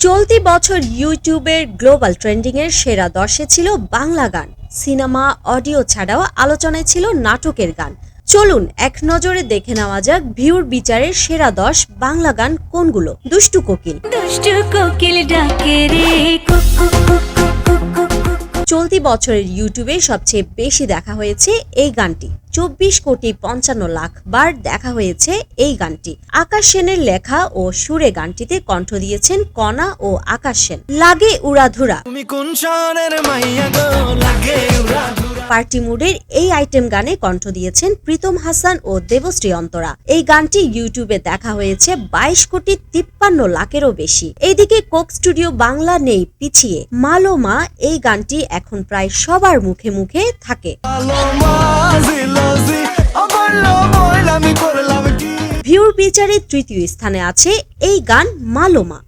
চলতি বছর ইউটিউবের গ্লোবাল ট্রেন্ডিং এর সেরা 10-এ ছিল বাংলা গান, সিনেমা, অডিও ছাড়াও আলোচনায় ছিল নাটকের গান। চলুন এক নজরে দেখে নেওয়া যাক ভিউর বিচারের সেরা 10 বাংলা গান কোনগুলো। দুষ্টু কোকিল। ডাকে রে চলতি বছরের ইউটিউবে সবচেয়ে বেশি দেখা হয়েছে এই গানটি, 24,55,00,000 বার দেখা হয়েছে এই গানটি। আকাশ সেনের লেখা ও সুরে গানটিতে কণ্ঠ দিয়েছেন কণা ও আকাশ সেন। লাগে উড়াধুরা। পার্টি মুডের এই আইটেম গানে কণ্ঠ দিয়েছেন প্রীতম হাসান ও দেবশ্রী অন্তরা। এই গানটি ইউটিউবে দেখা হয়েছে 22,53,00,000-এরও বেশি। এইদিকে কোক স্টুডিও বাংলা নেই পিছিয়ে, মালো মা এই গানটি এখন প্রায় সবার মুখে মুখে থাকে। ভিউর বিচারে তৃতীয় স্থানে আছে এই গান মালো মা।